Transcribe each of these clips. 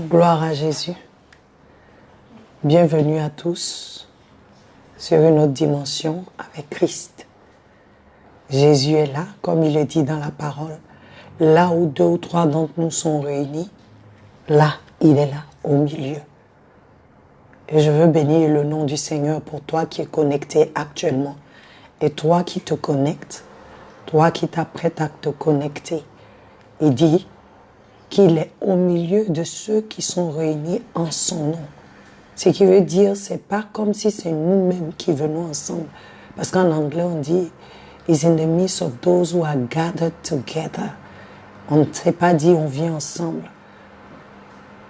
Gloire à Jésus. Bienvenue à tous sur une autre dimension avec Christ. Jésus est là, comme il est dit dans la parole. Là où 2 ou 3 d'entre nous sont réunis, là, il est là, au milieu. Et je veux bénir le nom du Seigneur pour toi qui es connecté actuellement. Et toi qui te connectes, toi qui t'apprêtes à te connecter. Il dit qu'il est au milieu de ceux qui sont réunis en son nom. Ce qui veut dire, c'est pas comme si c'est nous-mêmes qui venons ensemble. Parce qu'en anglais, on dit, is in the midst of those who are gathered together. On ne s'est pas dit, on vient ensemble.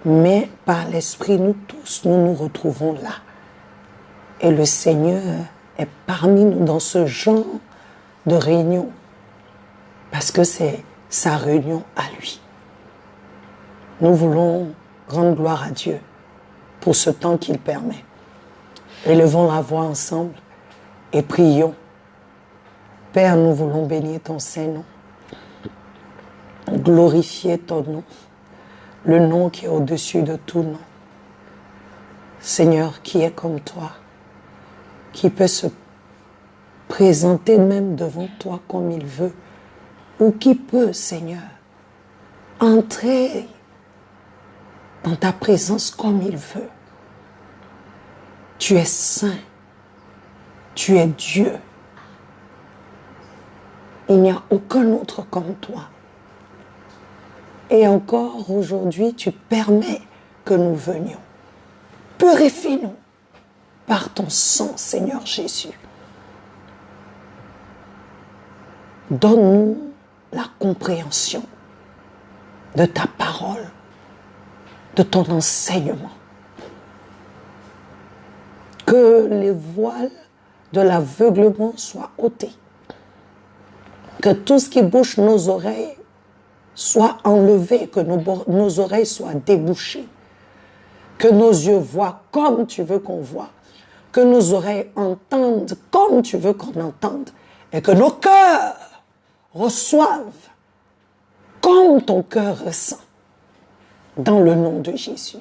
Mais par l'Esprit, nous tous, nous nous retrouvons là. Et le Seigneur est parmi nous dans ce genre de réunion. Parce que c'est sa réunion à lui. Nous voulons rendre gloire à Dieu pour ce temps qu'il permet. Élevons la voix ensemble et prions. Père, nous voulons bénir ton Saint-Nom, glorifier ton nom, le nom qui est au-dessus de tout nom. Seigneur, qui est comme toi, qui peut se présenter même devant toi comme il veut, ou qui peut, Seigneur, entrer dans ta présence comme il veut. Tu es saint. Tu es Dieu. Il n'y a aucun autre comme toi. Et encore aujourd'hui, tu permets que nous venions. Purifie-nous par ton sang, Seigneur Jésus. Donne-nous la compréhension de ta parole, de ton enseignement. Que les voiles de l'aveuglement soient ôtés. Que tout ce qui bouche nos oreilles soit enlevé, que nos oreilles soient débouchées. Que nos yeux voient comme tu veux qu'on voit. Que nos oreilles entendent comme tu veux qu'on entende. Et que nos cœurs reçoivent comme ton cœur ressent. Dans le nom de Jésus.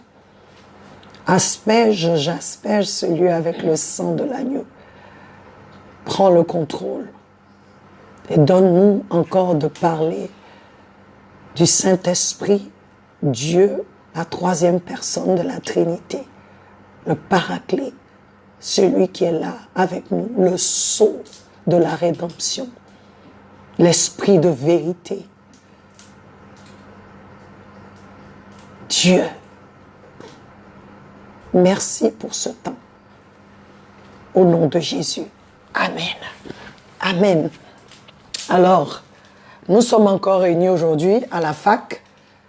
J'asperge ce lieu avec le sang de l'agneau. Prends le contrôle. Et donne-nous encore de parler du Saint-Esprit, Dieu, la 3e personne de la Trinité, le Paraclet, celui qui est là avec nous, le sceau de la rédemption, l'Esprit de vérité. Dieu, merci pour ce temps. Au nom de Jésus. Amen. Amen. Alors, nous sommes encore réunis aujourd'hui à la fac,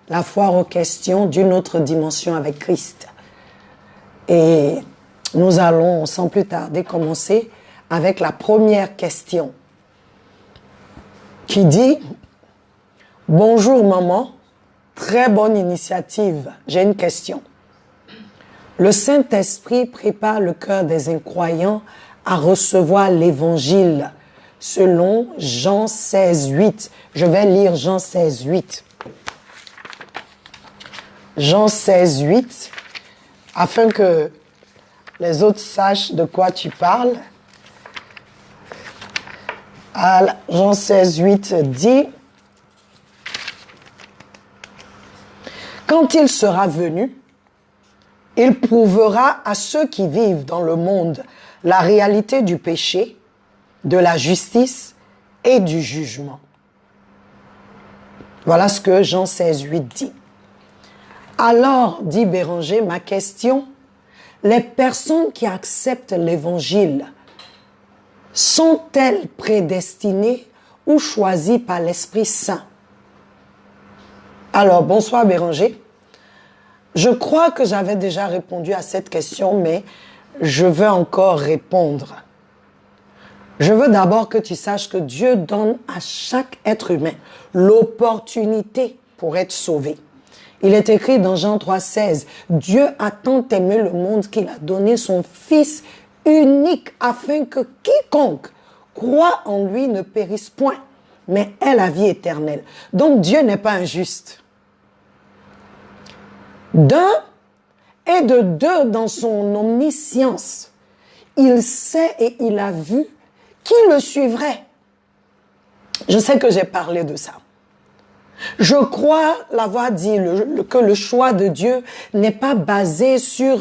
la foire aux questions d'une autre dimension avec Christ. Et nous allons sans plus tarder commencer avec la première question qui dit « Bonjour maman, très bonne initiative, j'ai une question. Le Saint-Esprit prépare le cœur des incroyants à recevoir l'Évangile selon Jean 16, 8. Je vais lire Jean 16, 8. Jean 16, 8, afin que les autres sachent de quoi tu parles. Jean 16, 8 dit « Quand il sera venu, il prouvera à ceux qui vivent dans le monde la réalité du péché, de la justice et du jugement. » Voilà ce que Jean 16, 8 dit. Alors, dit Béranger, ma question, les personnes qui acceptent l'évangile sont-elles prédestinées ou choisies par l'Esprit Saint? Alors, bonsoir Béranger. Je crois que j'avais déjà répondu à cette question, mais je veux encore répondre. Je veux d'abord que tu saches que Dieu donne à chaque être humain l'opportunité pour être sauvé. Il est écrit dans Jean 3,16, « Dieu a tant aimé le monde qu'il a donné son Fils unique afin que quiconque croit en lui ne périsse point, mais ait la vie éternelle. » Donc Dieu n'est pas injuste. D'un et de deux dans son omniscience. Il sait et il a vu qui le suivrait. Je sais que j'ai parlé de ça. Je crois l'avoir dit, que le choix de Dieu n'est pas basé sur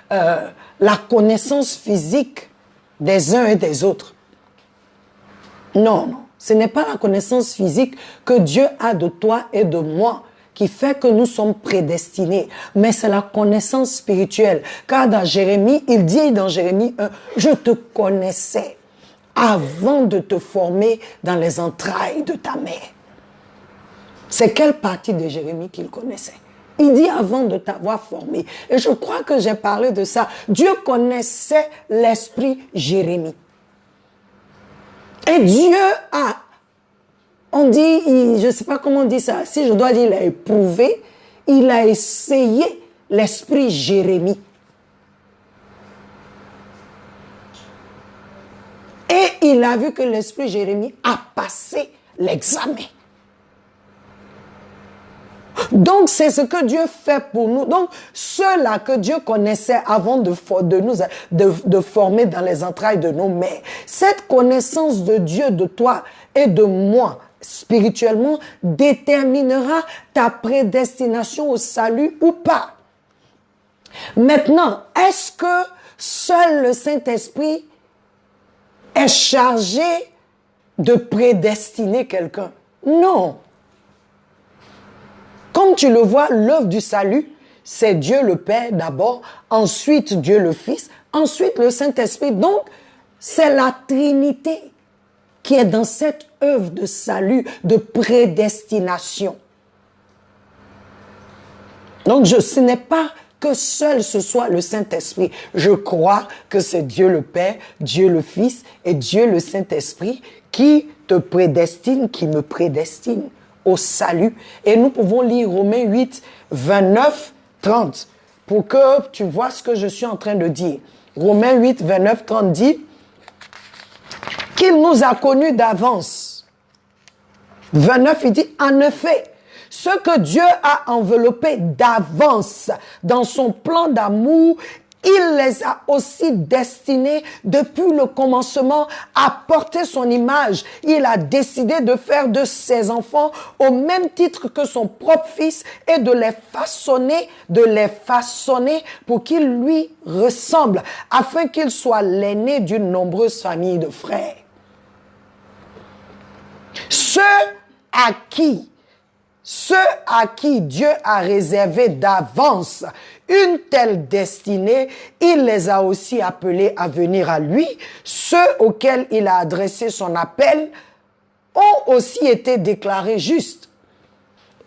la connaissance physique des uns et des autres. Non, non. Ce n'est pas la connaissance physique que Dieu a de toi et de moi qui fait que nous sommes prédestinés, mais c'est la connaissance spirituelle. Car dans Jérémie, il dit dans Jérémie 1, « Je te connaissais avant de te former dans les entrailles de ta mère. » C'est quelle partie de Jérémie qu'il connaissait? Il dit avant de t'avoir formé. Et je crois que j'ai parlé de ça. Dieu connaissait l'esprit Jérémie. Et Dieu a, on dit, je ne sais pas comment on dit ça, si je dois dire, il a éprouvé, il a essayé l'esprit Jérémie. Et il a vu que l'esprit Jérémie a passé l'examen. Donc, c'est ce que Dieu fait pour nous. Donc, ceux-là que Dieu connaissait avant de former dans les entrailles de nos mères, cette connaissance de Dieu, de toi et de moi, spirituellement, déterminera ta prédestination au salut ou pas. Maintenant, est-ce que seul le Saint-Esprit est chargé de prédestiner quelqu'un? Non. Comme tu le vois, l'œuvre du salut, c'est Dieu le Père d'abord, ensuite Dieu le Fils, ensuite le Saint-Esprit. Donc, c'est la Trinité qui est dans cette œuvre de salut, de prédestination. Donc, ce n'est pas que seul ce soit le Saint-Esprit. Je crois que c'est Dieu le Père, Dieu le Fils et Dieu le Saint-Esprit qui te prédestine, qui me prédestine au salut. Et nous pouvons lire Romains 8, 29, 30 pour que tu vois ce que je suis en train de dire. Romains 8, 29, 30 dit qu'il nous a connus d'avance. 29, il dit, en effet, ce que Dieu a enveloppé d'avance dans son plan d'amour, il les a aussi destinés depuis le commencement à porter son image. Il a décidé de faire de ses enfants au même titre que son propre fils et de les façonner pour qu'ils lui ressemblent, afin qu'il soit l'aîné d'une nombreuse famille de frères. Ceux à qui Dieu a réservé d'avance une telle destinée, il les a aussi appelés à venir à lui. Ceux auxquels il a adressé son appel ont aussi été déclarés justes.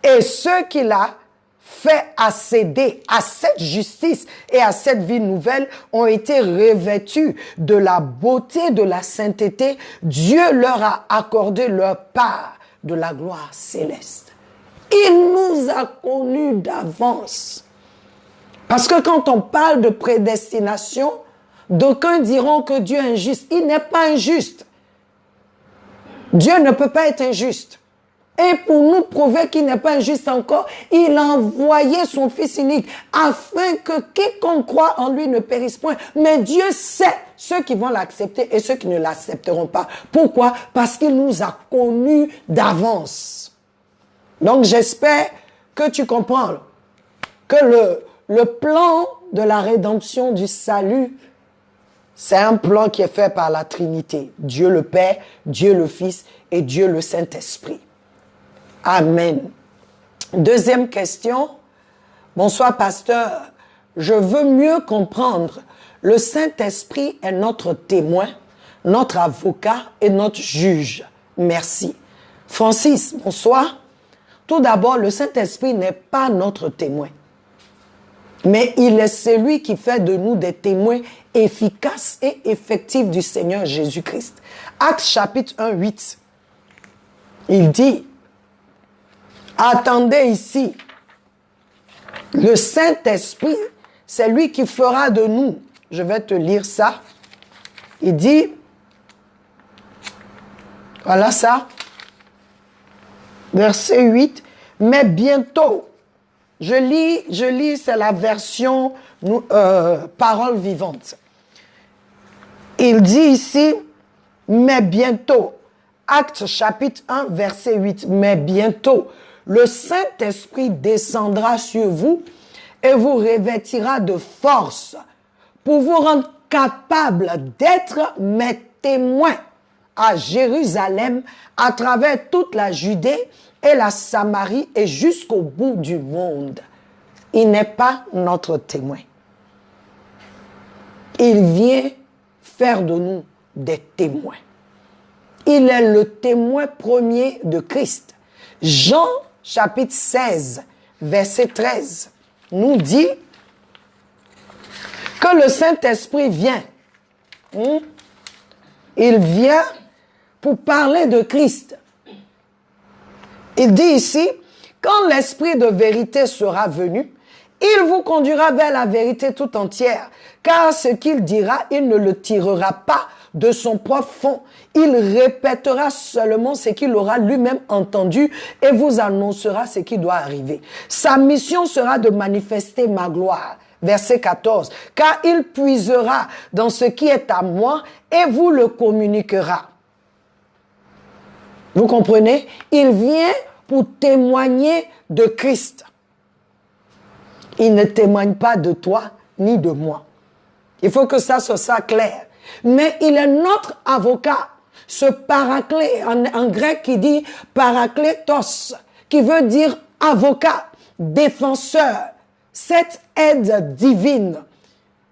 Et ceux qu'il a fait accéder à cette justice et à cette vie nouvelle ont été revêtus de la beauté, de la sainteté. Dieu leur a accordé leur part de la gloire céleste. Il nous a connus d'avance. Parce que quand on parle de prédestination, d'aucuns diront que Dieu est injuste. Il n'est pas injuste. Dieu ne peut pas être injuste. Et pour nous prouver qu'il n'est pas injuste encore, il a envoyé son Fils unique afin que quiconque croit en lui ne périsse point. Mais Dieu sait ceux qui vont l'accepter et ceux qui ne l'accepteront pas. Pourquoi? Parce qu'il nous a connus d'avance. Donc j'espère que tu comprends que le plan de la rédemption du salut, c'est un plan qui est fait par la Trinité. Dieu le Père, Dieu le Fils et Dieu le Saint-Esprit. Amen. Deuxième question. Bonsoir, pasteur. Je veux mieux comprendre. Le Saint-Esprit est notre témoin, notre avocat et notre juge. Merci. Francis, bonsoir. Tout d'abord, le Saint-Esprit n'est pas notre témoin. Mais il est celui qui fait de nous des témoins efficaces et effectifs du Seigneur Jésus-Christ. Actes chapitre 1, 8. Il dit, attendez ici, le Saint-Esprit, c'est lui qui fera de nous. Je vais te lire ça. Il dit, voilà ça, verset 8, mais bientôt, Je lis, c'est la version parole vivante. Il dit ici, mais bientôt, Actes chapitre 1, verset 8, mais bientôt, le Saint-Esprit descendra sur vous et vous revêtira de force pour vous rendre capable d'être mes témoins à Jérusalem, à travers toute la Judée et la Samarie et jusqu'au bout du monde. Il n'est pas notre témoin. Il vient faire de nous des témoins. Il est le témoin premier de Christ. Jean chapitre 16, verset 13, nous dit que le Saint-Esprit vient. Il vient pour parler de Christ. Il dit ici, quand l'Esprit de vérité sera venu, il vous conduira vers la vérité tout entière, car ce qu'il dira, il ne le tirera pas de son propre fond. Il répétera seulement ce qu'il aura lui-même entendu et vous annoncera ce qui doit arriver. Sa mission sera de manifester ma gloire. Verset 14. Car il puisera dans ce qui est à moi et vous le communiquera. Vous comprenez? Il vient pour témoigner de Christ. Il ne témoigne pas de toi ni de moi. Il faut que ça soit clair. Mais il est notre avocat. Ce paraclet, en grec qui dit parakletos, qui veut dire avocat, défenseur. Cette aide divine,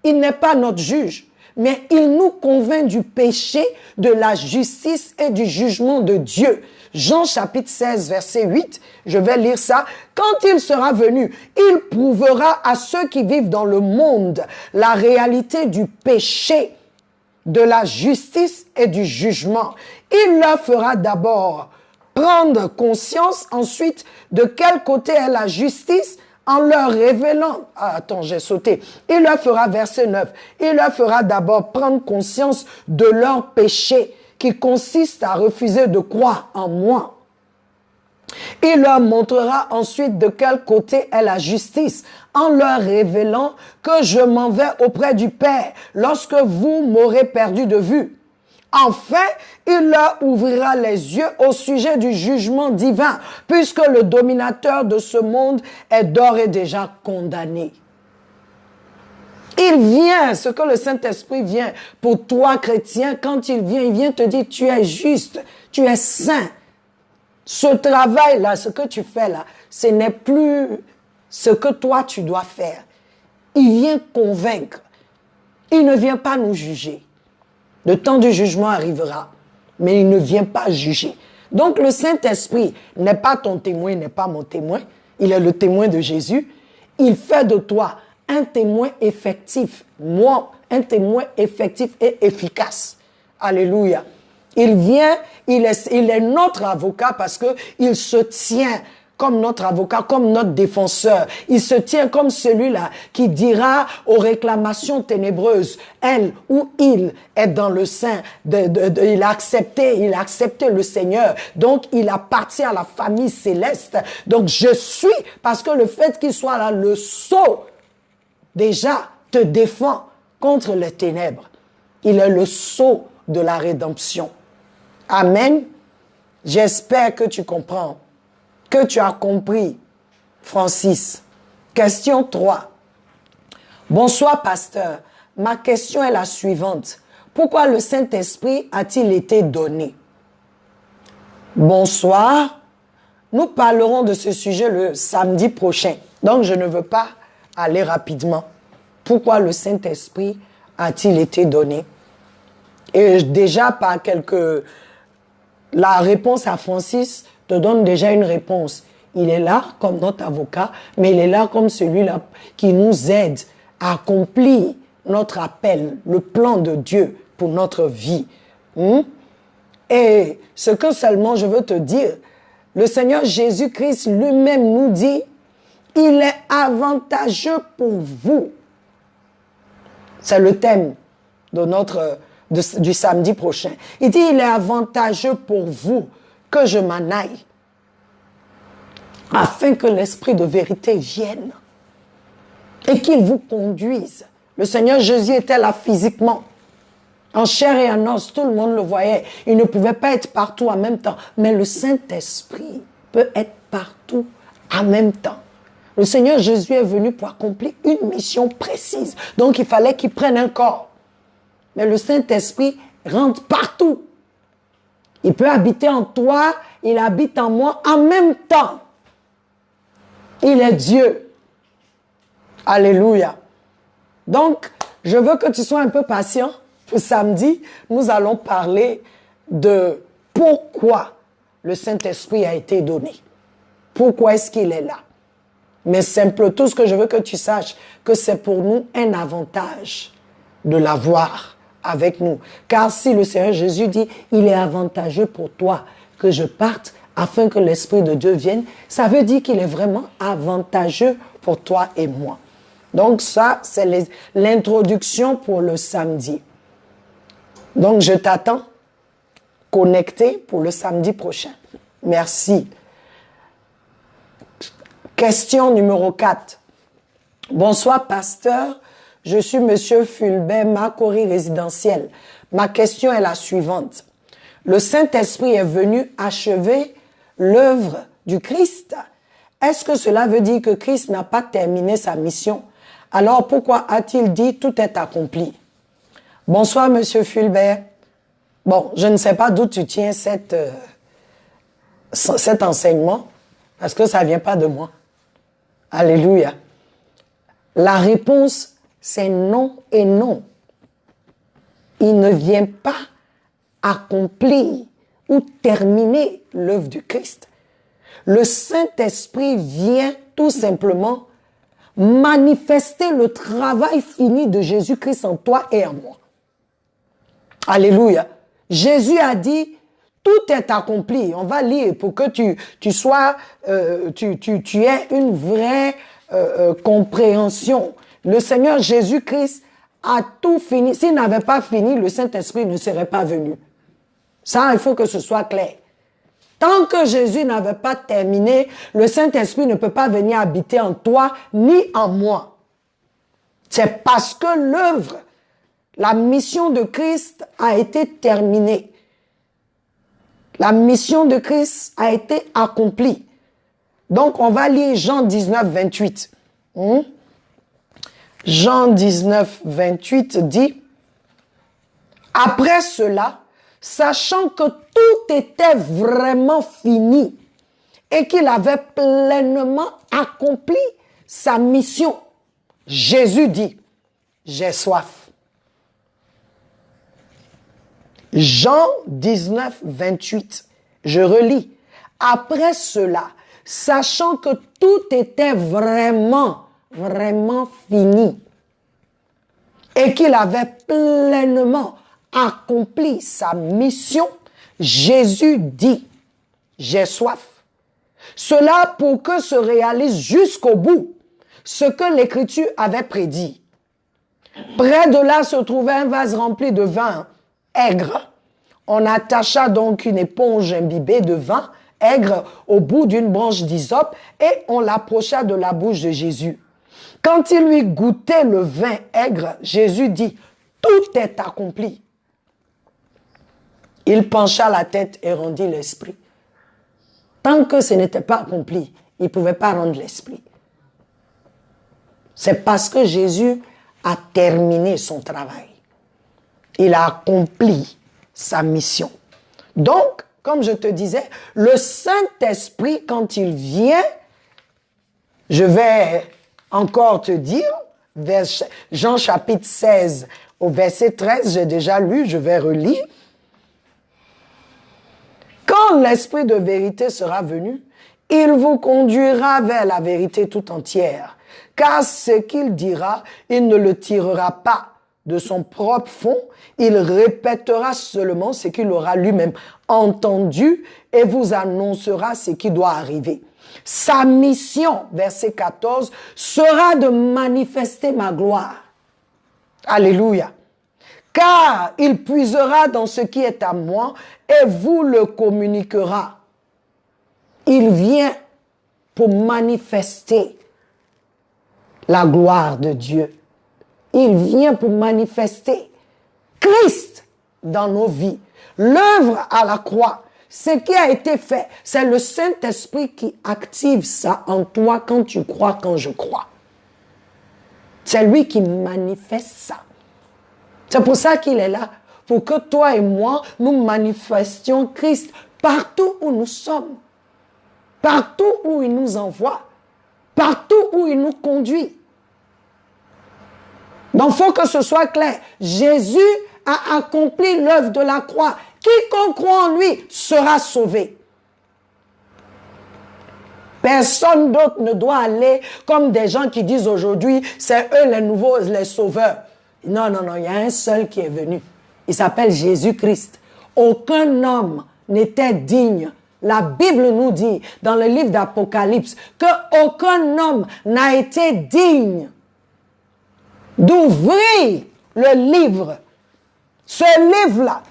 il n'est pas notre juge, mais il nous convainc du péché, de la justice et du jugement de Dieu. Jean chapitre 16, verset 8, je vais lire ça. Quand il sera venu, il prouvera à ceux qui vivent dans le monde la réalité du péché, de la justice et du jugement. Il leur fera d'abord prendre conscience, ensuite, de quel côté est la justice, en leur révélant, j'ai sauté, il leur fera, verset 9, il leur fera d'abord prendre conscience de leur péché, qui consiste à refuser de croire en moi. Il leur montrera ensuite de quel côté est la justice, en leur révélant que je m'en vais auprès du Père lorsque vous m'aurez perdu de vue. Enfin, il leur ouvrira les yeux au sujet du jugement divin, puisque le dominateur de ce monde est d'ores et déjà condamné. Il vient, ce que le Saint-Esprit vient pour toi, chrétien, quand il vient te dire, tu es juste, tu es saint. Ce travail-là, ce que tu fais là, ce n'est plus ce que toi tu dois faire. Il vient convaincre. Il ne vient pas nous juger. Le temps du jugement arrivera, mais il ne vient pas juger. Donc le Saint-Esprit n'est pas ton témoin, n'est pas mon témoin. Il est le témoin de Jésus. Il fait de toi un témoin effectif. Moi, un témoin effectif et efficace. Alléluia. Il vient, il est notre avocat parce que il se tient comme notre avocat, comme notre défenseur. Il se tient comme celui-là qui dira aux réclamations ténébreuses, elle ou il est dans le sein, il a accepté le Seigneur, donc il appartient à la famille céleste. Donc je suis, parce que le fait qu'il soit là, le sceau, déjà te défend contre les ténèbres. Il est le sceau de la rédemption. Amen. J'espère que tu comprends, que tu as compris. Francis. Question 3. Bonsoir, pasteur. Ma question est la suivante. Pourquoi le Saint-Esprit a-t-il été donné? Bonsoir. Nous parlerons de ce sujet le samedi prochain. Donc, je ne veux pas aller rapidement. Pourquoi le Saint-Esprit a-t-il été donné? Et déjà, par la réponse à Francis te donne déjà une réponse. Il est là comme notre avocat, mais il est là comme celui-là qui nous aide à accomplir notre appel, le plan de Dieu pour notre vie. Et ce que seulement je veux te dire, le Seigneur Jésus-Christ lui-même nous dit, il est avantageux pour vous. C'est le thème du samedi prochain. Il dit, il est avantageux pour vous que je m'en aille. afin que l'esprit de vérité vienne et qu'il vous conduise. Le Seigneur Jésus était là physiquement, en chair et en os, tout le monde le voyait. Il ne pouvait pas être partout en même temps, mais le Saint-Esprit peut être partout en même temps. Le Seigneur Jésus est venu pour accomplir une mission précise, donc il fallait qu'il prenne un corps. Mais le Saint-Esprit rentre partout. Il peut habiter en toi, il habite en moi en même temps. Il est Dieu. Alléluia. Donc, je veux que tu sois un peu patient. Pour samedi, nous allons parler de pourquoi le Saint-Esprit a été donné. Pourquoi est-ce qu'il est là? Mais simple, tout ce que je veux que tu saches, que c'est pour nous un avantage de l'avoir avec nous. Car si le Seigneur Jésus dit, il est avantageux pour toi que je parte afin que l'Esprit de Dieu vienne, ça veut dire qu'il est vraiment avantageux pour toi et moi. Donc ça, c'est l'introduction pour le samedi. Donc je t'attends connecté pour le samedi prochain. Merci. Question numéro 4. Bonsoir, pasteur. Je suis monsieur Fulbert, Macori résidentiel. Ma question est la suivante. Le Saint-Esprit est venu achever l'œuvre du Christ. Est-ce que cela veut dire que Christ n'a pas terminé sa mission? Alors pourquoi a-t-il dit tout est accompli? Bonsoir, monsieur Fulbert. Bon, je ne sais pas d'où tu tiens cet enseignement, parce que ça ne vient pas de moi. Alléluia. La réponse, c'est non et non. Il ne vient pas accomplir ou terminer l'œuvre du Christ. Le Saint-Esprit vient tout simplement manifester le travail fini de Jésus-Christ en toi et en moi. Alléluia. Jésus a dit, tout est accompli. On va lire pour que tu sois, tu aies une vraie compréhension. Le Seigneur Jésus-Christ a tout fini. S'il n'avait pas fini, le Saint-Esprit ne serait pas venu. Ça, il faut que ce soit clair. Tant que Jésus n'avait pas terminé, le Saint-Esprit ne peut pas venir habiter en toi ni en moi. C'est parce que l'œuvre, la mission de Christ a été terminée. La mission de Christ a été accomplie. Donc, on va lire Jean 19, 28. Jean 19, 28 dit, « Après cela, sachant que tout était vraiment fini et qu'il avait pleinement accompli sa mission, Jésus dit, « J'ai soif. » Jean 19, 28, je relis. « Après cela, sachant que tout était vraiment fini et qu'il avait pleinement accompli sa mission, Jésus dit, « J'ai soif. » Cela pour que se réalise jusqu'au bout ce que l'Écriture avait prédit. Près de là se trouvait un vase rempli de vin aigre. On attacha donc une éponge imbibée de vin aigre au bout d'une branche d'hysope et on l'approcha de la bouche de Jésus. Quand il lui goûtait le vin aigre, Jésus dit, « Tout est accompli. » Il pencha la tête et rendit l'esprit. Tant que ce n'était pas accompli, il ne pouvait pas rendre l'esprit. C'est parce que Jésus a terminé son travail. Il a accompli sa mission. Donc, comme je te disais, le Saint-Esprit, quand il vient, je vais encore te dire, Jean chapitre 16 au verset 13, j'ai déjà lu, je vais relire. Quand l'Esprit de vérité sera venu, il vous conduira vers la vérité tout entière. Car ce qu'il dira, il ne le tirera pas de son propre fond, il répétera seulement ce qu'il aura lui-même entendu et vous annoncera ce qui doit arriver. Sa mission, verset 14, sera de manifester ma gloire. Alléluia. Car il puisera dans ce qui est à moi et vous le communiquera. Il vient pour manifester la gloire de Dieu. Il vient pour manifester Christ dans nos vies. L'œuvre à la croix, ce qui a été fait, c'est le Saint-Esprit qui active ça en toi quand tu crois, quand je crois. C'est lui qui manifeste ça. C'est pour ça qu'il est là, pour que toi et moi, nous manifestions Christ partout où nous sommes, partout où il nous envoie, partout où il nous conduit. Donc, il faut que ce soit clair. Jésus a accompli l'œuvre de la croix. Quiconque croit en lui sera sauvé. Personne d'autre ne doit aller comme des gens qui disent aujourd'hui, c'est eux les nouveaux, les sauveurs. Non, non, non, il y a un seul qui est venu. Il s'appelle Jésus-Christ. Aucun homme n'était digne. La Bible nous dit, dans le livre d'Apocalypse, qu'aucun homme n'a été digne d'ouvrir le livre. Ce livre-là,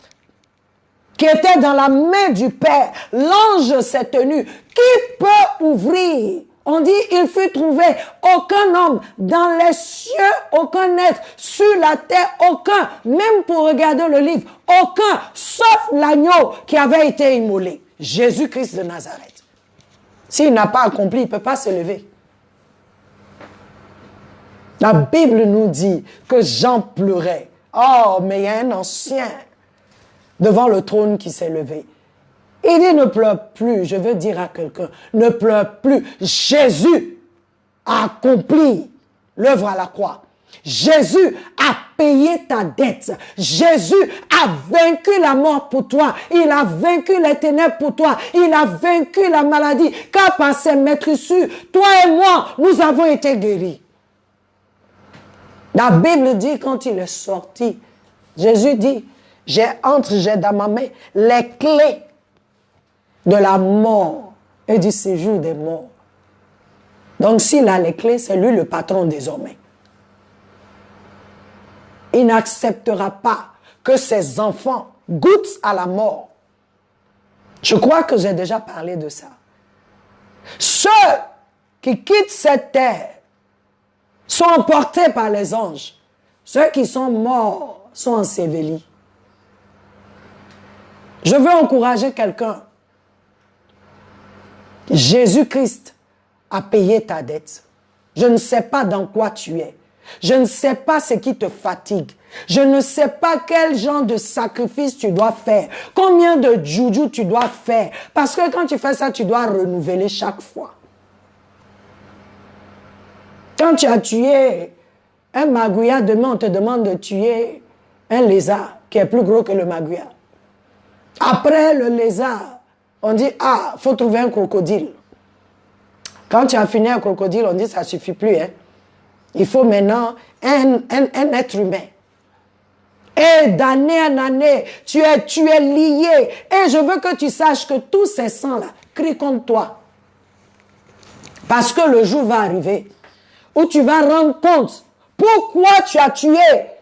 qui était dans la main du Père, l'ange s'est tenu. Qui peut ouvrir? On dit, il fut trouvé aucun homme dans les cieux, aucun être sur la terre, aucun, même pour regarder le livre, aucun, sauf l'agneau qui avait été immolé, Jésus-Christ de Nazareth. S'il n'a pas accompli, il ne peut pas se lever. La Bible nous dit que Jean pleurait. Oh, mais il y a un ancien devant le trône qui s'est levé. Il dit, ne pleure plus. Je veux dire à quelqu'un, ne pleure plus. Jésus a accompli l'œuvre à la croix. Jésus a payé ta dette. Jésus a vaincu la mort pour toi. Il a vaincu les ténèbres pour toi. Il a vaincu la maladie. Car par ses maîtresses, toi et moi, nous avons été guéris. La Bible dit, quand il est sorti, Jésus dit, j'ai dans ma main les clés de la mort et du séjour des morts. Donc s'il a les clés, c'est lui le patron désormais. Il n'acceptera pas que ses enfants goûtent à la mort. Je crois que j'ai déjà parlé de ça. Ceux qui quittent cette terre sont emportés par les anges. Ceux qui sont morts sont ensevelis. Je veux encourager quelqu'un. Jésus-Christ a payé ta dette. Je ne sais pas dans quoi tu es. Je ne sais pas ce qui te fatigue. Je ne sais pas quel genre de sacrifice tu dois faire. Combien de juju tu dois faire. Parce que quand tu fais ça, tu dois renouveler chaque fois. Quand tu as tué un magouya, demain on te demande de tuer un lézard qui est plus gros que le magouya. Après le lézard, on dit, ah, il faut trouver un crocodile. Quand tu as fini un crocodile, on dit, ça ne suffit plus. Hein. Il faut maintenant un être humain. Et d'année en année, tu es lié. Et je veux que tu saches que tous ces sangs-là crient contre toi. Parce que le jour va arriver où tu vas rendre compte pourquoi tu as tué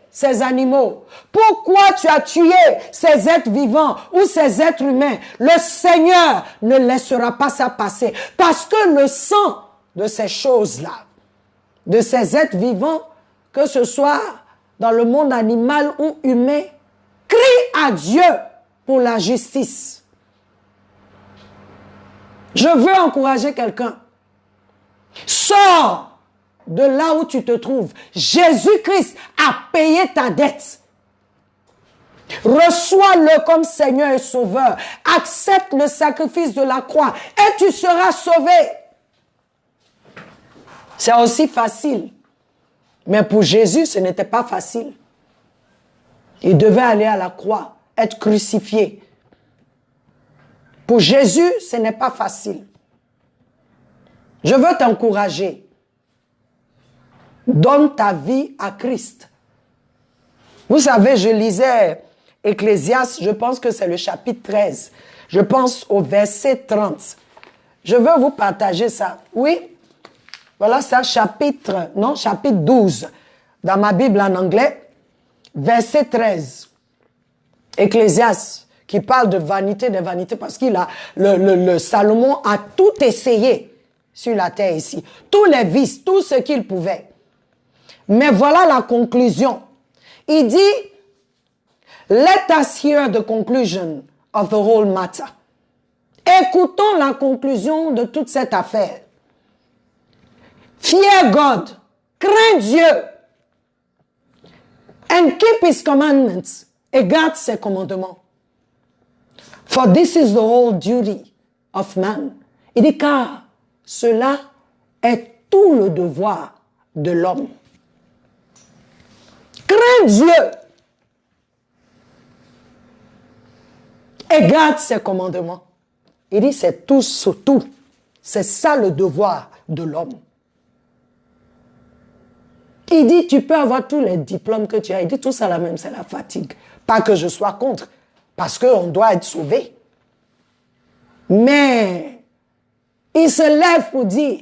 ces animaux, pourquoi tu as tué ces êtres vivants ou ces êtres humains. Le Seigneur ne laissera pas ça passer. Parce que le sang de ces choses-là, de ces êtres vivants, que ce soit dans le monde animal ou humain, crie à Dieu pour la justice. Je veux encourager quelqu'un. Sors de là où tu te trouves. Jésus-Christ a payé ta dette. Reçois-le comme Seigneur et Sauveur. Accepte le sacrifice de la croix et tu seras sauvé. C'est aussi facile. Mais pour Jésus, ce n'était pas facile. Il devait aller à la croix, être crucifié. Pour Jésus, ce n'est pas facile. Je veux t'encourager. Donne ta vie à Christ. Vous savez, je lisais Ecclésiaste, je pense que c'est le chapitre 13. Je pense au verset 30. Je veux vous partager ça. Oui, voilà ça, chapitre 12. Dans ma Bible en anglais, verset 13. Ecclésiaste, qui parle de vanité des vanités, parce qu'il a, le Salomon a tout essayé. sur la terre ici. Tous les vices, tout ce qu'il pouvait. Mais voilà la conclusion. Il dit, let us hear the conclusion of the whole matter. Écoutons la conclusion de toute cette affaire. Fear God, crains Dieu, and keep his commandments, et garde ses commandements. For this is the whole duty of man. Il dit car cela est tout le devoir de l'homme. Crains Dieu et garde ses commandements. Il dit c'est tout surtout. C'est ça le devoir de l'homme. Il dit tu peux avoir tous les diplômes que tu as. Il dit tout ça la même, c'est la fatigue. Pas que je sois contre, parce qu'on doit être sauvé. Mais il se lève pour dire,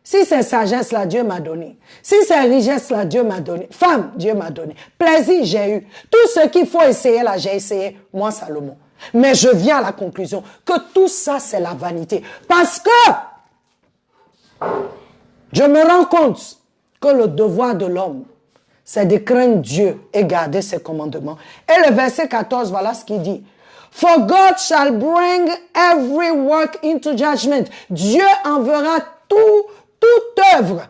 si c'est sagesse là, Dieu m'a donné. Si c'est richesse là, Dieu m'a donné. Femme, Dieu m'a donné. Plaisir, j'ai eu. Tout ce qu'il faut essayer là, j'ai essayé. Moi, Salomon. Mais je viens à la conclusion que tout ça, c'est la vanité. Parce que je me rends compte que le devoir de l'homme, c'est de craindre Dieu et garder ses commandements. Et le verset 14, voilà ce qu'il dit. For God shall bring every work into judgment. Dieu enverra toute œuvre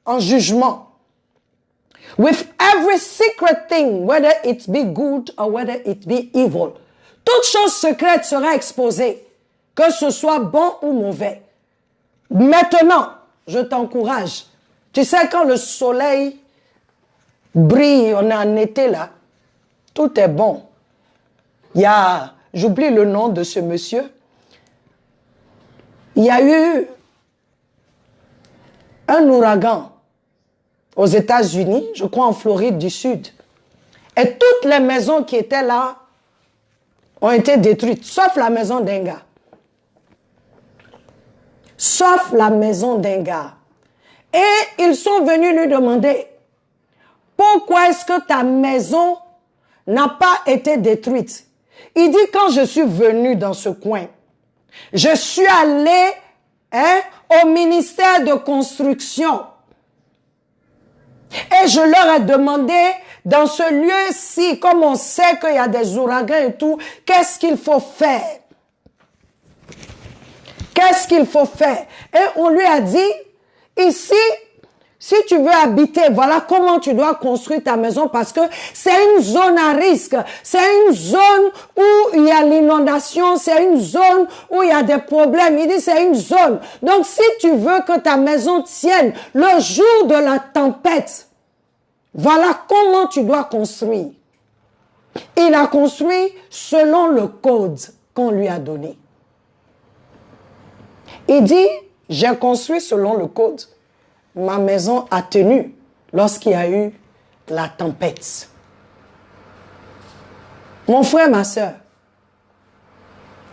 en jugement. With every secret thing, whether it be good or whether it be evil. Toute chose secrète sera exposée, que ce soit bon ou mauvais. Maintenant, je t'encourage. Tu sais, quand le soleil brille, on est en été là, tout est bon. Il y a, j'oublie le nom de ce monsieur, il y a eu un ouragan aux États-Unis, je crois en Floride du Sud. Et toutes les maisons qui étaient là ont été détruites, sauf la maison d'un gars. Sauf la maison d'un gars. Et ils sont venus lui demander, pourquoi est-ce que ta maison n'a pas été détruite? Il dit, quand je suis venu dans ce coin, je suis allé au ministère de construction. Et je leur ai demandé, dans ce lieu-ci, comme on sait qu'il y a des ouragans et tout, qu'est-ce qu'il faut faire? Qu'est-ce qu'il faut faire? Et on lui a dit, ici, si tu veux habiter, voilà comment tu dois construire ta maison parce que c'est une zone à risque. C'est une zone où il y a l'inondation, c'est une zone où il y a des problèmes. Il dit c'est une zone. Donc si tu veux que ta maison tienne le jour de la tempête, voilà comment tu dois construire. Il a construit selon le code qu'on lui a donné. Il dit, j'ai construit selon le code. Ma maison a tenu lorsqu'il y a eu la tempête. Mon frère, ma soeur,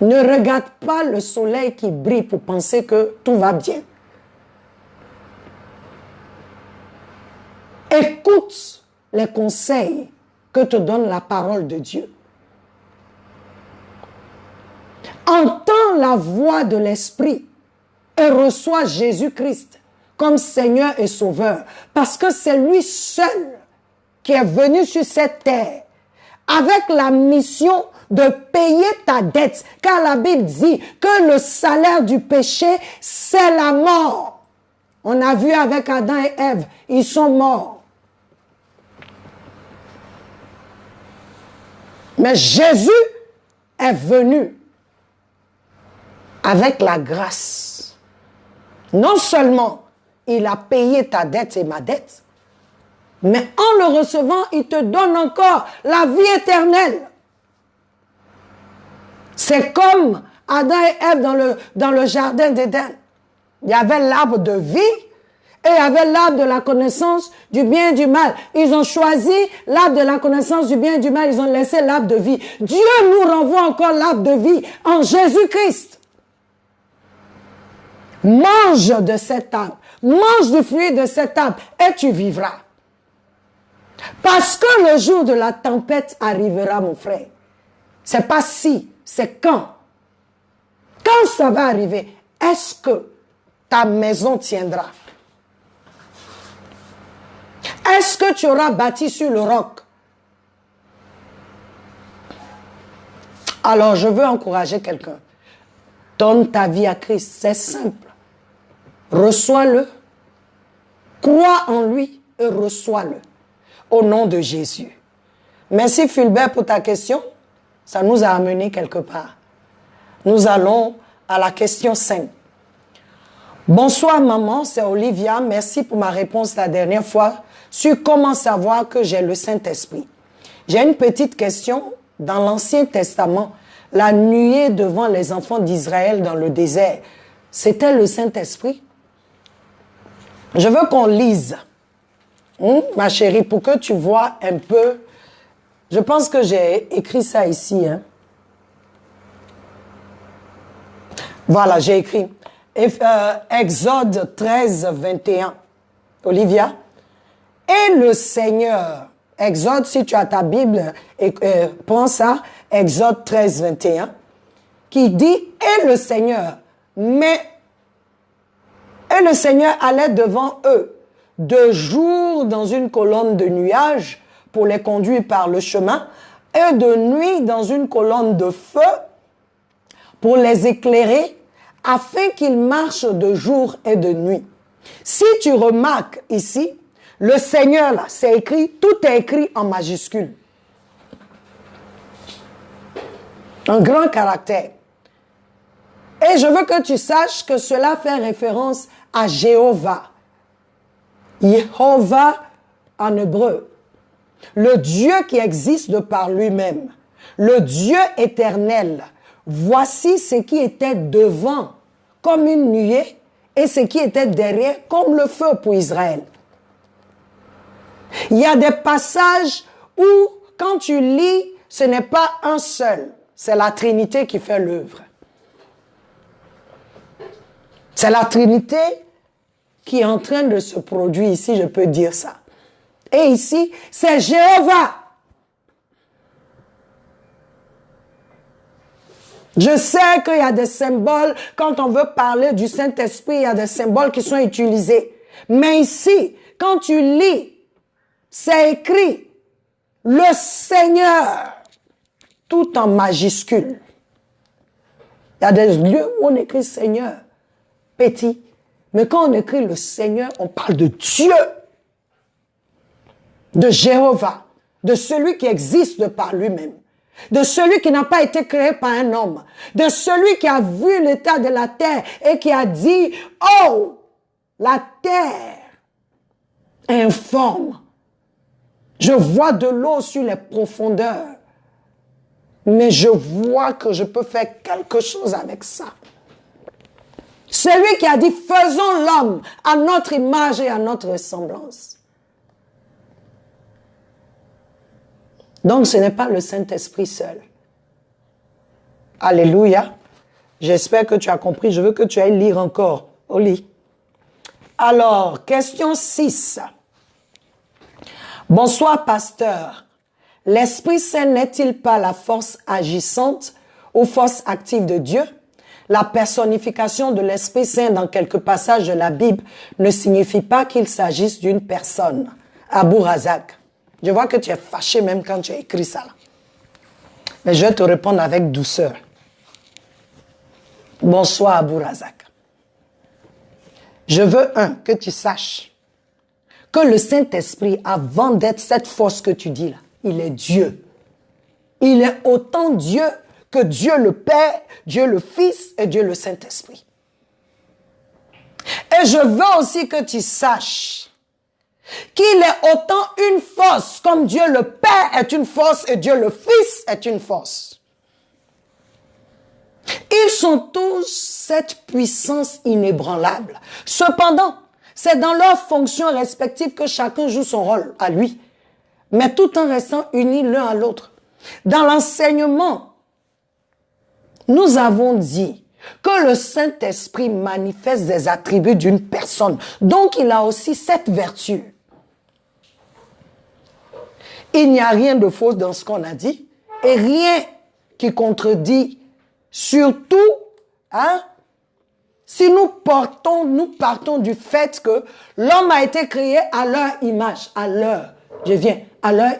ne regarde pas le soleil qui brille pour penser que tout va bien. Écoute les conseils que te donne la parole de Dieu. Entends la voix de l'Esprit et reçois Jésus-Christ comme Seigneur et Sauveur, parce que c'est lui seul qui est venu sur cette terre avec la mission de payer ta dette, car la Bible dit que le salaire du péché, c'est la mort. On a vu avec Adam et Ève, ils sont morts. Mais Jésus est venu avec la grâce. Non seulement il a payé ta dette et ma dette, mais en le recevant, il te donne encore la vie éternelle. C'est comme Adam et Ève dans le jardin d'Éden. Il y avait l'arbre de vie et il y avait l'arbre de la connaissance du bien et du mal. Ils ont choisi l'arbre de la connaissance du bien et du mal. Ils ont laissé l'arbre de vie. Dieu nous renvoie encore l'arbre de vie en Jésus-Christ. Mange de cet arbre. Mange du fruit de cet arbre et tu vivras. Parce que le jour de la tempête arrivera, mon frère. C'est pas si, c'est quand. Quand ça va arriver, est-ce que ta maison tiendra. Est-ce que tu auras bâti sur le roc? Alors, je veux encourager quelqu'un. Donne ta vie à Christ, c'est simple. Reçois-le, crois en lui et reçois-le. Au nom de Jésus. Merci Fulbert pour ta question. Ça nous a amené quelque part. Nous allons à la question 5. Bonsoir maman, c'est Olivia. Merci pour ma réponse la dernière fois sur comment savoir que j'ai le Saint-Esprit. J'ai une petite question. Dans l'Ancien Testament, la nuée devant les enfants d'Israël dans le désert, c'était le Saint-Esprit? Je veux qu'on lise, ma chérie, pour que tu vois un peu. Je pense que j'ai écrit ça ici. Voilà, j'ai écrit. Exode 13, 21. Olivia. Et le Seigneur, Exode, si tu as ta Bible, prends ça, Exode 13, 21, qui dit, et le Seigneur, et le Seigneur allait devant eux, de jour dans une colonne de nuages pour les conduire par le chemin, et de nuit dans une colonne de feu pour les éclairer, afin qu'ils marchent de jour et de nuit. Si tu remarques ici, le Seigneur, là, c'est écrit, tout est écrit en majuscule. Un grand caractère. Et je veux que tu saches que cela fait référence à Jéhovah. Jéhovah en hébreu. Le Dieu qui existe de par lui-même. Le Dieu éternel. Voici ce qui était devant comme une nuée et ce qui était derrière comme le feu pour Israël. Il y a des passages où, quand tu lis, ce n'est pas un seul. C'est la Trinité qui fait l'œuvre. C'est la Trinité qui est en train de se produire ici, je peux dire ça. Et ici, c'est Jéhovah. Je sais qu'il y a des symboles, quand on veut parler du Saint-Esprit, il y a des symboles qui sont utilisés. Mais ici, quand tu lis, c'est écrit le Seigneur, tout en majuscule. Il y a des lieux où on écrit Seigneur, petit. Mais quand on écrit le Seigneur, on parle de Dieu, de Jéhovah, de celui qui existe par lui-même, de celui qui n'a pas été créé par un homme, de celui qui a vu l'état de la terre et qui a dit, oh, la terre est informe. Je vois de l'eau sur les profondeurs, mais je vois que je peux faire quelque chose avec ça. Celui qui a dit, faisons l'homme à notre image et à notre ressemblance. Donc, ce n'est pas le Saint-Esprit seul. Alléluia. J'espère que tu as compris. Je veux que tu ailles lire encore. Au lit. Alors, question 6. Bonsoir, pasteur. L'Esprit Saint n'est-il pas la force agissante ou force active de Dieu? La personnification de l'Esprit Saint dans quelques passages de la Bible ne signifie pas qu'il s'agisse d'une personne. Abou Razak. Je vois que tu es fâché même quand tu as écrit ça. Là. Mais je vais te répondre avec douceur. Bonsoir, Abou Razak. Je veux, que tu saches que le Saint-Esprit, avant d'être cette force que tu dis là, il est Dieu. Il est autant Dieu que Dieu le Père, Dieu le Fils et Dieu le Saint-Esprit. Et je veux aussi que tu saches qu'il est autant une force comme Dieu le Père est une force et Dieu le Fils est une force. Ils sont tous cette puissance inébranlable. Cependant, c'est dans leurs fonctions respectives que chacun joue son rôle à lui, mais tout en restant unis l'un à l'autre. Dans l'enseignement, nous avons dit que le Saint-Esprit manifeste des attributs d'une personne. Donc, il a aussi cette vertu. Il n'y a rien de faux dans ce qu'on a dit et rien qui contredit, surtout, Si nous partons du fait que l'homme a été créé à leur image, à leur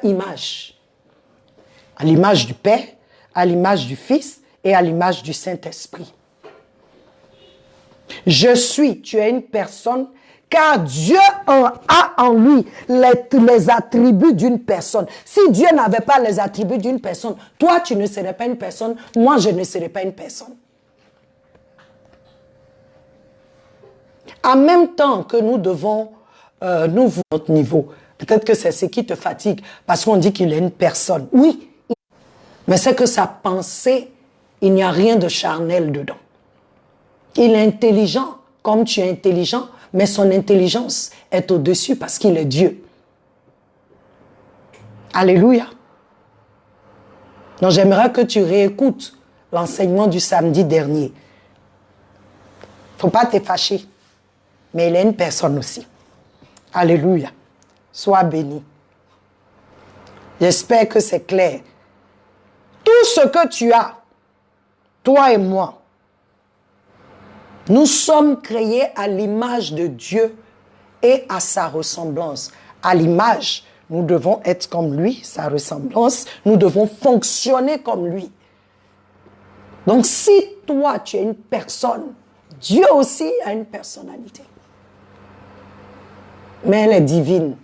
image. À l'image du Père, à l'image du Fils et à l'image du Saint-Esprit. Tu es une personne, car Dieu a en lui les attributs d'une personne. Si Dieu n'avait pas les attributs d'une personne, toi tu ne serais pas une personne, moi je ne serais pas une personne. En même temps que nous devons, nous, notre niveau, peut-être que c'est ce qui te fatigue, parce qu'on dit qu'il est une personne. Oui, mais c'est que sa pensée, il n'y a rien de charnel dedans. Il est intelligent, comme tu es intelligent, mais son intelligence est au-dessus parce qu'il est Dieu. Alléluia. Donc j'aimerais que tu réécoutes l'enseignement du samedi dernier. Faut pas te fâcher, mais il est une personne aussi. Alléluia. Sois béni. J'espère que c'est clair. Tout ce que tu as, toi et moi, nous sommes créés à l'image de Dieu et à sa ressemblance. À l'image, nous devons être comme lui, sa ressemblance, nous devons fonctionner comme lui. Donc si toi, tu es une personne, Dieu aussi a une personnalité. Mais elle est divine.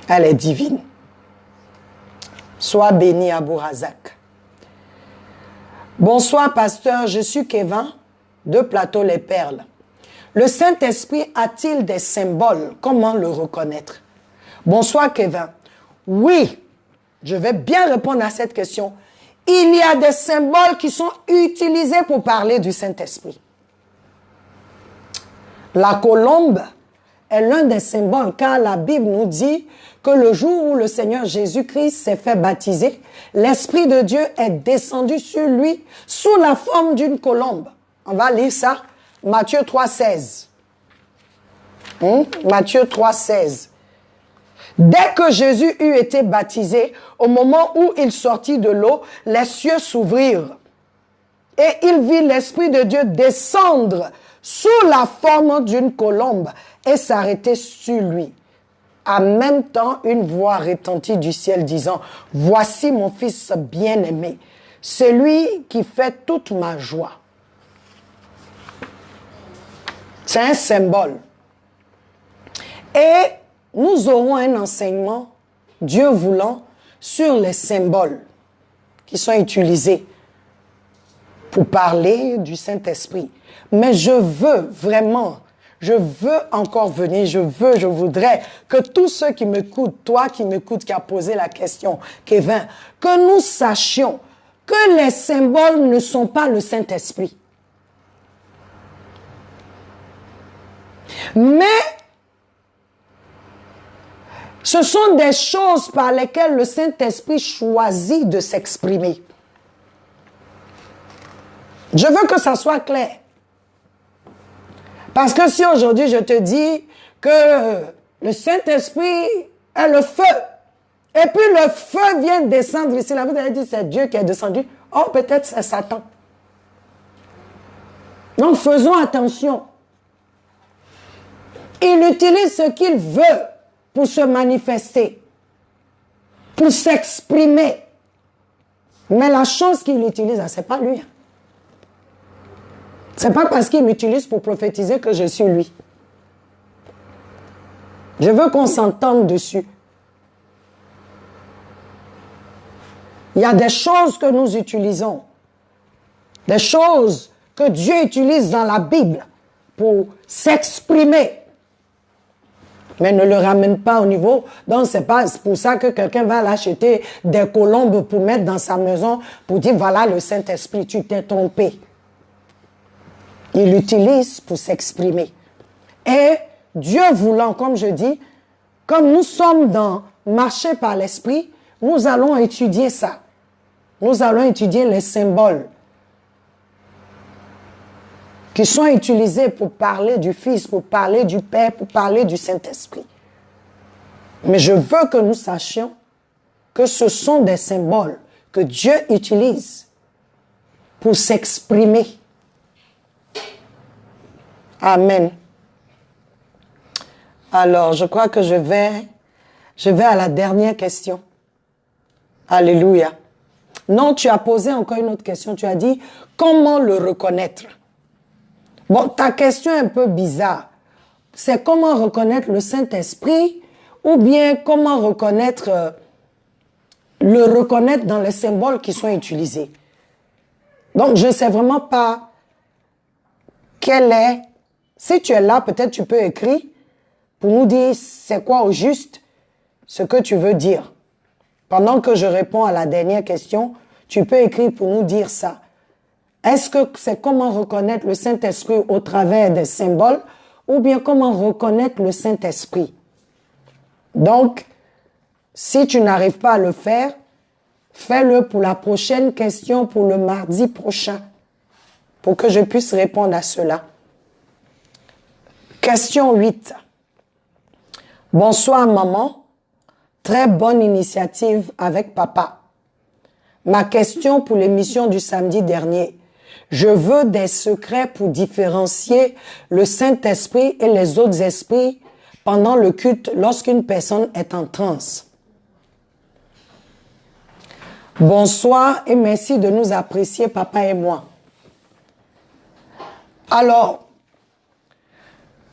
Elle est divine. Sois béni, Abou Razak. Bonsoir, pasteur. Je suis Kevin de Plateau Les Perles. Le Saint-Esprit a-t-il des symboles? Comment le reconnaître? Bonsoir, Kevin. Oui, je vais bien répondre à cette question. Il y a des symboles qui sont utilisés pour parler du Saint-Esprit. La colombe est l'un des symboles, car la Bible nous dit que le jour où le Seigneur Jésus-Christ s'est fait baptiser, l'Esprit de Dieu est descendu sur lui sous la forme d'une colombe. On va lire ça, Matthieu 3,16. Matthieu 3,16. Dès que Jésus eut été baptisé, au moment où il sortit de l'eau, les cieux s'ouvrirent et il vit l'Esprit de Dieu descendre sous la forme d'une colombe et s'arrêter sur lui. En même temps, une voix retentit du ciel disant, « Voici mon fils bien-aimé, celui qui fait toute ma joie. » C'est un symbole. Et nous aurons un enseignement, Dieu voulant, sur les symboles qui sont utilisés pour parler du Saint-Esprit. Mais je veux vraiment, je veux encore venir, je voudrais que tous ceux qui m'écoutent, toi qui m'écoutes, qui as posé la question, Kevin, que nous sachions que les symboles ne sont pas le Saint-Esprit. Mais ce sont des choses par lesquelles le Saint-Esprit choisit de s'exprimer. Je veux que ça soit clair. Parce que si aujourd'hui je te dis que le Saint-Esprit est le feu, et puis le feu vient descendre ici, là vous avez dit c'est Dieu qui est descendu, oh peut-être c'est Satan. Donc faisons attention. Il utilise ce qu'il veut pour se manifester, pour s'exprimer. Mais la chose qu'il utilise, ce n'est pas lui. Ce n'est pas parce qu'il m'utilise pour prophétiser que je suis lui. Je veux qu'on s'entende dessus. Il y a des choses que nous utilisons, des choses que Dieu utilise dans la Bible pour s'exprimer. Mais ne le ramène pas au niveau. Donc, c'est pas pour ça que quelqu'un va l'acheter des colombes pour mettre dans sa maison pour dire, voilà le Saint-Esprit, tu t'es trompé. Il l'utilise pour s'exprimer. Et Dieu voulant, comme je dis, comme nous sommes dans marcher par l'Esprit, nous allons étudier ça. Nous allons étudier les symboles qui sont utilisés pour parler du Fils, pour parler du Père, pour parler du Saint-Esprit. Mais je veux que nous sachions que ce sont des symboles que Dieu utilise pour s'exprimer. Amen. Alors, je crois que je vais à la dernière question. Alléluia. Non, tu as posé encore une autre question. Tu as dit, comment le reconnaître? Bon, ta question est un peu bizarre. C'est comment reconnaître le Saint-Esprit ou bien comment reconnaître, le reconnaître dans les symboles qui sont utilisés. Donc, je ne sais vraiment pas quel est. Si tu es là, peut-être tu peux écrire pour nous dire c'est quoi au juste ce que tu veux dire. Pendant que je réponds à la dernière question, tu peux écrire pour nous dire ça. Est-ce que c'est comment reconnaître le Saint-Esprit au travers des symboles ou bien comment reconnaître le Saint-Esprit? Donc, si tu n'arrives pas à le faire, fais-le pour la prochaine question, pour le mardi prochain, pour que je puisse répondre à cela. Question 8. Bonsoir maman. Très bonne initiative avec papa. Ma question pour l'émission du samedi dernier. Je veux des secrets pour différencier le Saint-Esprit et les autres esprits pendant le culte lorsqu'une personne est en transe. Bonsoir et merci de nous apprécier, papa et moi. Alors,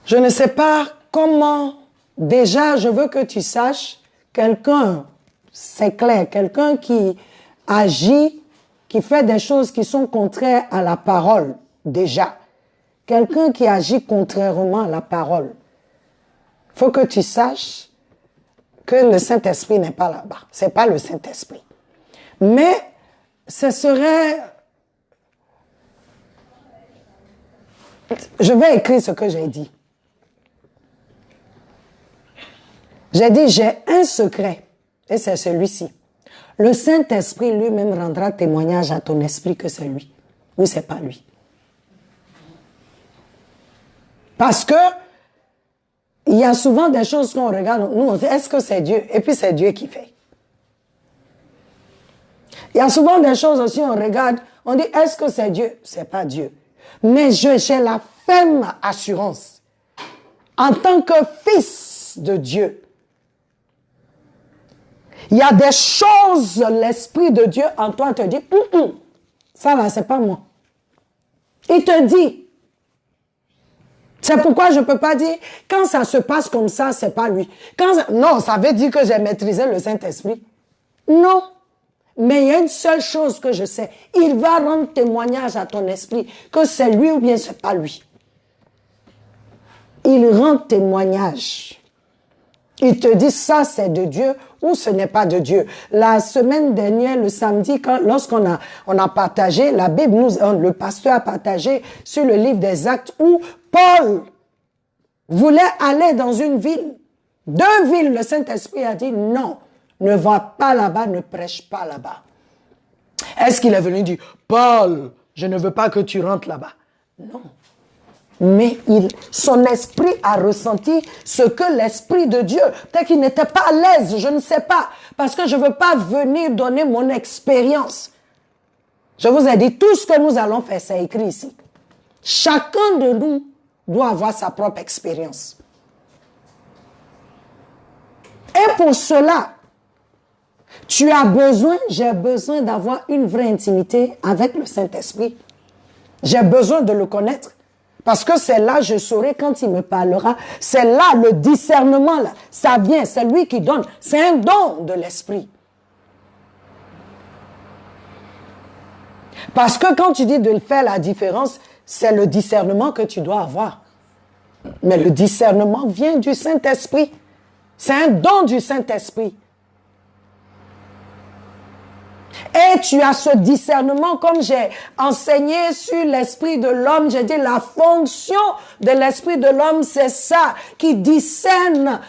je ne sais pas comment, déjà je veux que tu saches, quelqu'un, c'est clair, quelqu'un qui agit, qui fait des choses qui sont contraires à la parole, déjà. Quelqu'un qui agit contrairement à la parole. Il faut que tu saches que le Saint-Esprit n'est pas là-bas. C'est pas le Saint-Esprit. Mais ce serait... Je vais écrire ce que j'ai dit. J'ai dit, j'ai un secret, et c'est celui-ci. Le Saint-Esprit lui-même rendra témoignage à ton esprit que c'est lui, ou c'est pas lui. Parce que, il y a souvent des choses qu'on regarde, nous on dit, est-ce que c'est Dieu? Et puis c'est Dieu qui fait. Il y a souvent des choses aussi, on regarde, on dit, est-ce que c'est Dieu? C'est pas Dieu. Mais j'ai la ferme assurance, en tant que fils de Dieu, il y a des choses, l'Esprit de Dieu en toi te dit, ça là, c'est pas moi. Il te dit. C'est pourquoi je ne peux pas dire, quand ça se passe comme ça, c'est pas lui. Non, ça veut dire que j'ai maîtrisé le Saint-Esprit. Non. Mais il y a une seule chose que je sais. Il va rendre témoignage à ton esprit que c'est lui ou bien c'est pas lui. Il rend témoignage. Il te dit ça c'est de Dieu ou ce n'est pas de Dieu. La semaine dernière, le samedi, lorsqu'on a partagé, la Bible le pasteur a partagé sur le livre des Actes où Paul voulait aller dans une ville. 2 villes, le Saint-Esprit a dit non, ne va pas là-bas, ne prêche pas là-bas. Est-ce qu'il est venu dire, Paul, je ne veux pas que tu rentres là-bas? Non. Mais son esprit a ressenti ce que l'Esprit de Dieu, peut-être qu'il n'était pas à l'aise, je ne sais pas, parce que je ne veux pas venir donner mon expérience. Je vous ai dit, tout ce que nous allons faire, c'est écrit ici. Chacun de nous doit avoir sa propre expérience. Et pour cela, j'ai besoin d'avoir une vraie intimité avec le Saint-Esprit. J'ai besoin de le connaître. Parce que c'est là, je saurai quand il me parlera. C'est là, le discernement, là, ça vient, c'est lui qui donne. C'est un don de l'esprit. Parce que quand tu dis de faire la différence, c'est le discernement que tu dois avoir. Mais le discernement vient du Saint-Esprit. C'est un don du Saint-Esprit. Et tu as ce discernement, comme j'ai enseigné sur l'esprit de l'homme, j'ai dit la fonction de l'esprit de l'homme, c'est ça, qui discerne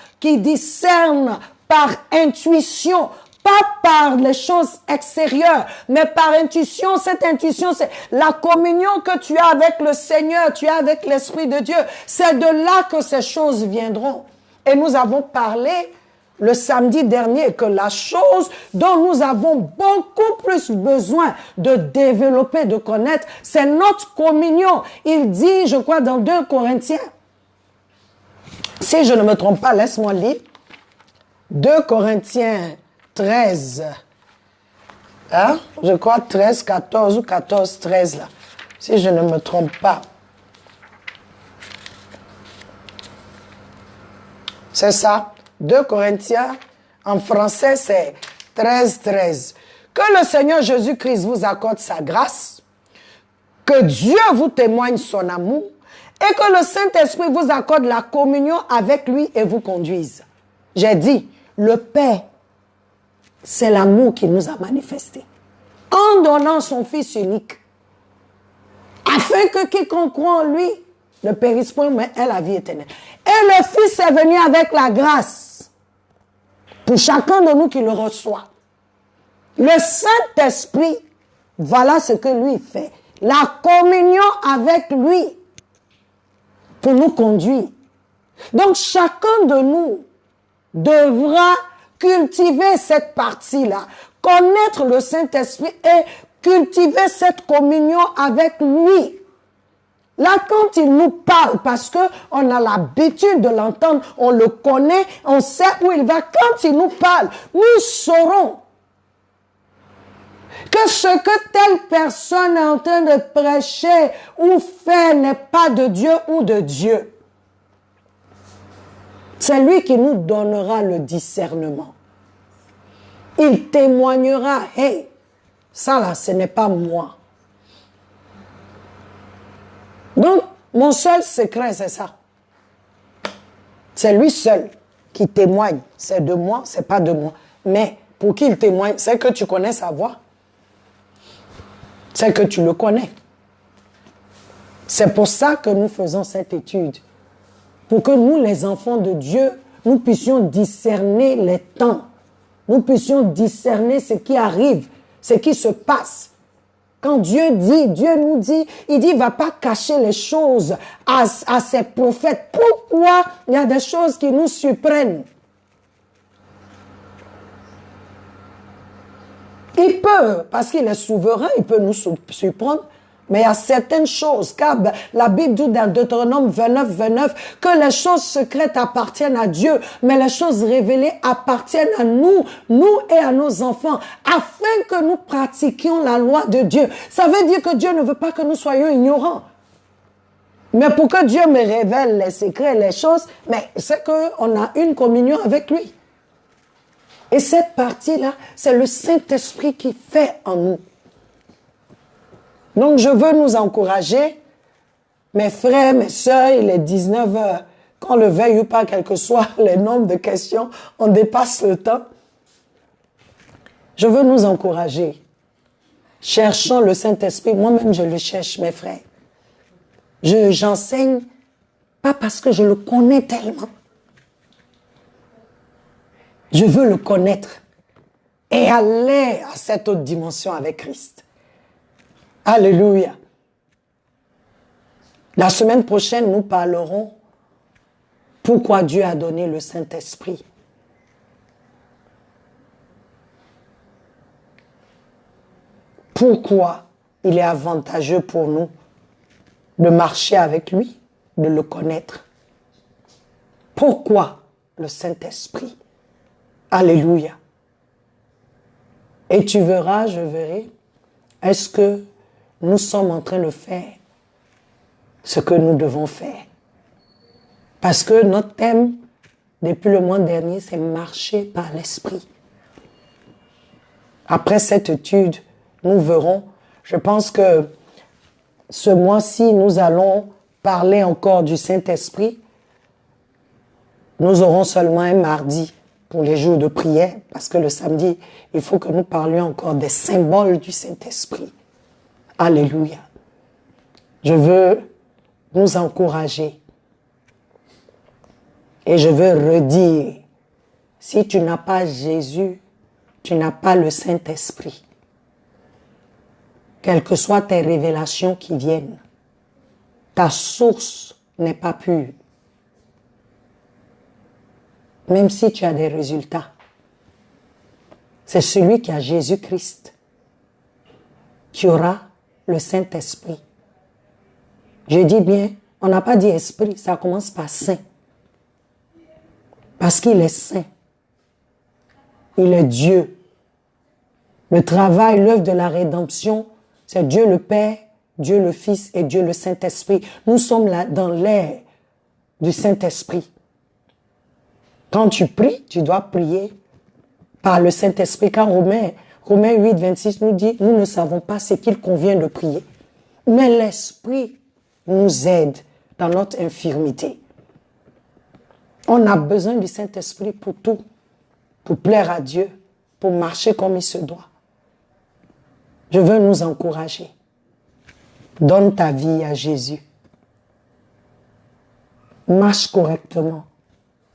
par intuition, pas par les choses extérieures, mais par intuition. Cette intuition, c'est la communion que tu as avec le Seigneur, tu as avec l'Esprit de Dieu. C'est de là que ces choses viendront. Et nous avons parlé le samedi dernier que la chose dont nous avons beaucoup plus besoin de développer, de connaître, c'est notre communion. Il dit, je crois, dans 2 Corinthiens, si je ne me trompe pas, laisse-moi lire, 2 Corinthiens 13, hein? Je crois 13, 14 ou 14, 13 là, si je ne me trompe pas. C'est ça, 2 Corinthiens, en français c'est 13, 13. Que le Seigneur Jésus-Christ vous accorde sa grâce, que Dieu vous témoigne son amour et que le Saint-Esprit vous accorde la communion avec lui et vous conduise. J'ai dit, le Père, c'est l'amour qu'il nous a manifesté en donnant son Fils unique, afin que quiconque croit en lui ne périsse point, mais ait la vie éternelle. Et le Fils est venu avec la grâce pour chacun de nous qui le reçoit. Le Saint-Esprit, voilà ce que lui fait. La communion avec lui pour nous conduire. Donc chacun de nous devra cultiver cette partie-là, connaître le Saint-Esprit et cultiver cette communion avec lui. Là, quand il nous parle, parce qu'on a l'habitude de l'entendre, on le connaît, on sait où il va. Quand il nous parle, nous saurons que ce que telle personne est en train de prêcher ou faire n'est pas de Dieu ou de Dieu. C'est lui qui nous donnera le discernement. Il témoignera, hey, ça là, ce n'est pas moi. Donc, mon seul secret, c'est ça. C'est lui seul qui témoigne. C'est de moi, c'est pas de moi. Mais pour qui il témoigne, c'est que tu connais sa voix. C'est que tu le connais. C'est pour ça que nous faisons cette étude. Pour que nous, les enfants de Dieu, nous puissions discerner les temps. Nous puissions discerner ce qui arrive, ce qui se passe. Quand Dieu nous dit, il dit, il ne va pas cacher les choses à ses prophètes. Pourquoi il y a des choses qui nous surprennent? Il peut, parce qu'il est souverain, il peut nous surprendre. Mais il y a certaines choses, car la Bible dit dans Deutéronome 29, 29, que les choses secrètes appartiennent à Dieu, mais les choses révélées appartiennent à nous, nous et à nos enfants, afin que nous pratiquions la loi de Dieu. Ça veut dire que Dieu ne veut pas que nous soyons ignorants. Mais pour que Dieu me révèle les secrets, les choses, mais c'est qu'on a une communion avec lui. Et cette partie-là, c'est le Saint-Esprit qui fait en nous. Donc, je veux nous encourager, mes frères, mes sœurs, il est 19 heures, qu'on le veuille ou pas, quel que soit le nombre de questions, on dépasse le temps. Je veux nous encourager. Cherchons le Saint-Esprit. Moi-même, je le cherche, mes frères. J'enseigne pas parce que je le connais tellement. Je veux le connaître et aller à cette autre dimension avec Christ. Alléluia. La semaine prochaine, nous parlerons pourquoi Dieu a donné le Saint-Esprit. Pourquoi il est avantageux pour nous de marcher avec lui, de le connaître. Pourquoi le Saint-Esprit? Alléluia. Et tu verras, je verrai, est-ce que nous sommes en train de faire ce que nous devons faire? Parce que notre thème, depuis le mois dernier, c'est marcher par l'Esprit. Après cette étude, nous verrons, je pense que ce mois-ci, nous allons parler encore du Saint-Esprit. Nous aurons seulement un mardi pour les jours de prière, parce que le samedi, il faut que nous parlions encore des symboles du Saint-Esprit. Alléluia. Je veux nous encourager. Et je veux redire, si tu n'as pas Jésus, tu n'as pas le Saint-Esprit. Quelles que soient tes révélations qui viennent, ta source n'est pas pure. même si tu as des résultats. C'est celui qui a Jésus-Christ qui aura le Saint-Esprit. Je dis bien, on n'a pas dit esprit, ça commence par saint. Parce qu'il est saint. Il est Dieu. Le travail, l'œuvre de la rédemption, c'est Dieu le Père, Dieu le Fils et Dieu le Saint-Esprit. Nous sommes là dans l'ère du Saint-Esprit. Quand tu pries, tu dois prier par le Saint-Esprit. Car Romains 8, 26 nous dit, nous ne savons pas ce qu'il convient de prier. Mais l'Esprit nous aide dans notre infirmité. On a besoin du Saint-Esprit pour tout, pour plaire à Dieu, pour marcher comme il se doit. Je veux nous encourager. Donne ta vie à Jésus. Marche correctement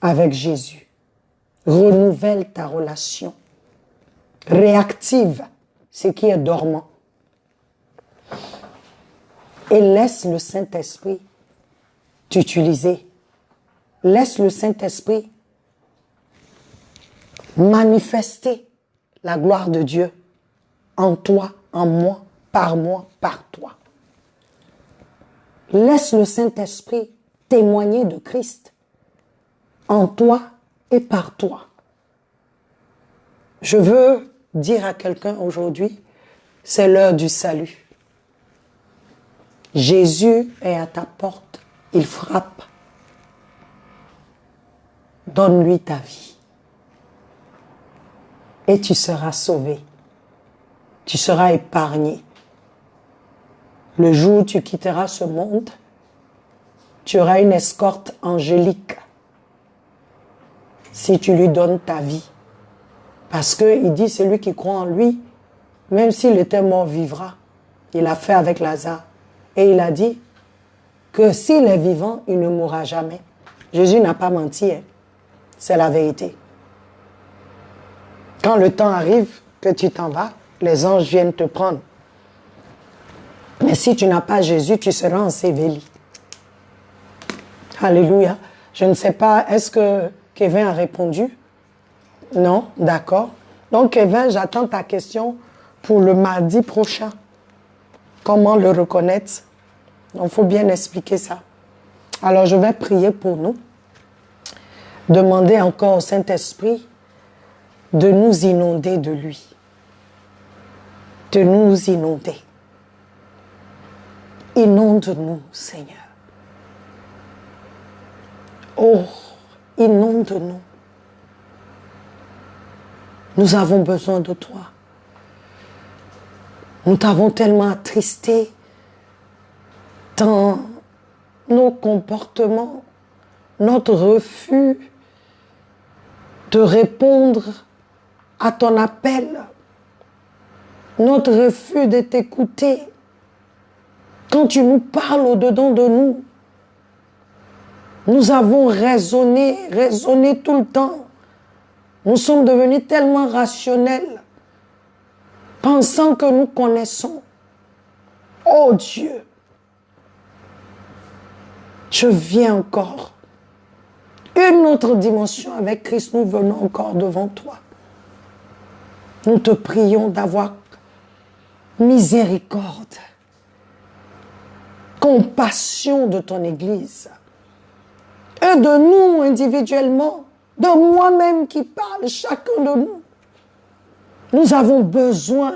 avec Jésus. Renouvelle ta relation. Réactive ce qui est dormant. Et laisse le Saint-Esprit t'utiliser. Laisse le Saint-Esprit manifester la gloire de Dieu en toi, en moi, par toi. Laisse le Saint-Esprit témoigner de Christ en toi et par toi. Je veux dire à quelqu'un aujourd'hui, c'est l'heure du salut. Jésus est à ta porte, il frappe. Donne-lui ta vie. Et tu seras sauvé. Tu seras épargné. Le jour où tu quitteras ce monde, tu auras une escorte angélique. Si tu lui donnes ta vie. Parce qu'il dit, celui qui croit en lui, même s'il était mort, vivra. Il a fait avec Lazare. Et il a dit que s'il est vivant, il ne mourra jamais. Jésus n'a pas menti, hein. C'est la vérité. Quand le temps arrive que tu t'en vas, les anges viennent te prendre. Mais si tu n'as pas Jésus, tu seras enseveli. Alléluia. Je ne sais pas, est-ce que Kevin a répondu? Non, d'accord. Donc Kevin, j'attends ta question pour le mardi prochain. Comment le reconnaître? Donc il faut bien expliquer ça. Alors je vais prier pour nous. Demander encore au Saint-Esprit de nous inonder de lui. De nous inonder. Inonde-nous, Seigneur. Oh, inonde-nous. Nous avons besoin de toi. Nous t'avons tellement attristé dans nos comportements, notre refus de répondre à ton appel, notre refus de t'écouter. Quand tu nous parles au-dedans de nous, nous avons raisonné tout le temps. Nous sommes devenus tellement rationnels, pensant que nous connaissons. Oh Dieu, je viens encore. Une autre dimension avec Christ, nous venons encore devant toi. Nous te prions d'avoir miséricorde, compassion de ton Église. Et de nous individuellement, de moi-même qui parle, chacun de nous. Nous avons besoin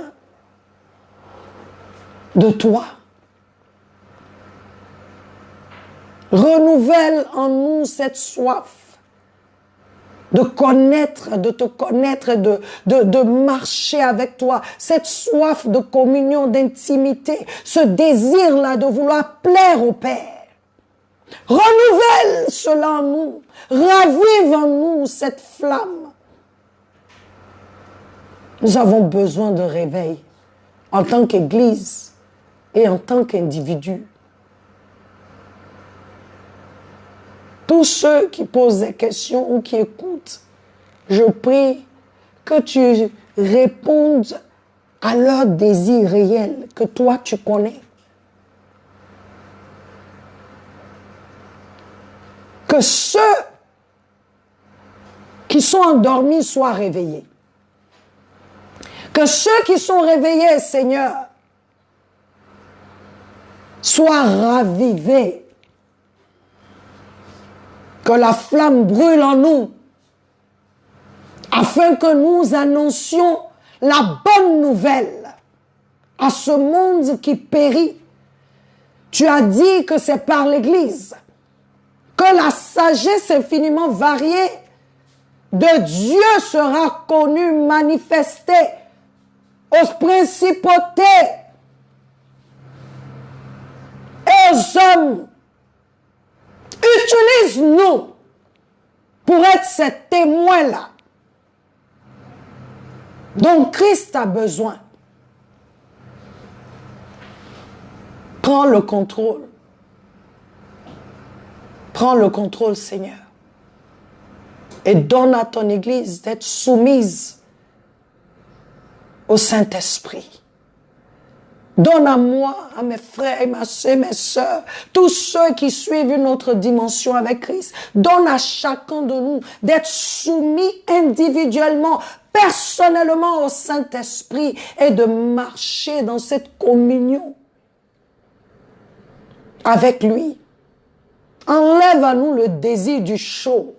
de toi. Renouvelle en nous cette soif de connaître, de te connaître, de marcher avec toi. Cette soif de communion, d'intimité, ce désir-là de vouloir plaire au Père. Renouvelle cela en nous. Ravive en nous cette flamme. Nous avons besoin de réveil en tant qu'Église et en tant qu'individu. Tous ceux qui posent des questions ou qui écoutent, je prie que tu répondes à leurs désirs réels que toi tu connais. Que ceux qui sont endormis soient réveillés. Que ceux qui sont réveillés, Seigneur, soient ravivés. Que la flamme brûle en nous, afin que nous annoncions la bonne nouvelle à ce monde qui périt. Tu as dit que c'est par l'Église que la sagesse infiniment variée de Dieu sera connue, manifestée aux principautés et aux hommes. Utilise-nous pour être ces témoins-là dont Christ a besoin. Prends le contrôle. Prends le contrôle, Seigneur. Et donne à ton Église d'être soumise au Saint-Esprit. Donne à moi, à mes frères, mes sœurs, tous ceux qui suivent une autre dimension avec Christ. Donne à chacun de nous d'être soumis individuellement, personnellement au Saint-Esprit et de marcher dans cette communion avec lui. Enlève à nous le désir du show,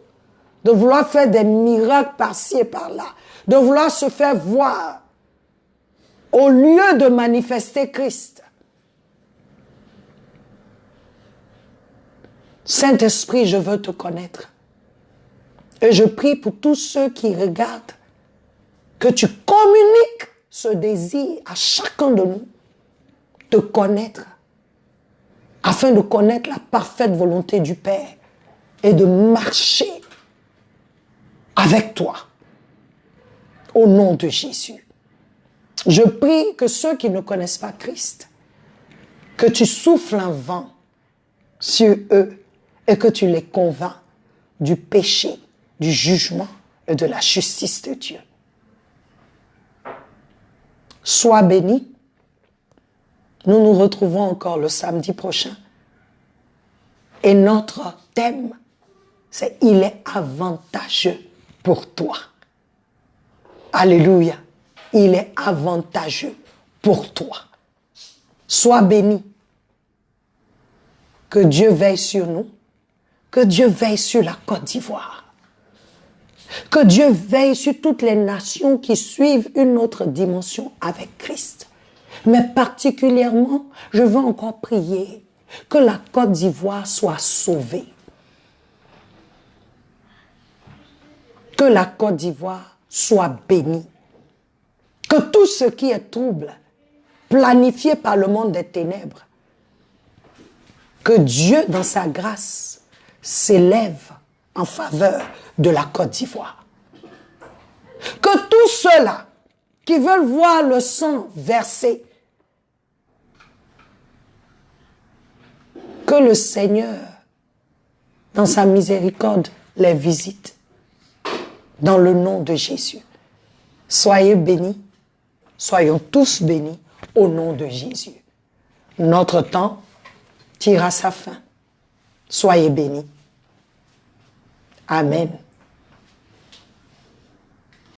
de vouloir faire des miracles par-ci et par-là, de vouloir se faire voir au lieu de manifester Christ. Saint-Esprit, je veux te connaître. Et je prie pour tous ceux qui regardent, que tu communiques ce désir à chacun de nous, de connaître, afin de connaître la parfaite volonté du Père et de marcher avec toi, au nom de Jésus. Je prie que ceux qui ne connaissent pas Christ, que tu souffles un vent sur eux et que tu les convaincs du péché, du jugement et de la justice de Dieu. Sois béni. Nous nous retrouvons encore le samedi prochain. Et notre thème, c'est « Il est avantageux pour toi ». Alléluia. Il est avantageux pour toi. Sois béni. Que Dieu veille sur nous. Que Dieu veille sur la Côte d'Ivoire. Que Dieu veille sur toutes les nations qui suivent une autre dimension avec Christ. Mais particulièrement, je veux encore prier que la Côte d'Ivoire soit sauvée. Que la Côte d'Ivoire soit bénie. Que tout ce qui est trouble, planifié par le monde des ténèbres, que Dieu, dans sa grâce, s'élève en faveur de la Côte d'Ivoire. Que tous ceux-là qui veulent voir le sang versé, que le Seigneur, dans sa miséricorde, les visite. Dans le nom de Jésus. Soyez bénis. Soyons tous bénis au nom de Jésus. Notre temps tire à sa fin. Soyez bénis. Amen.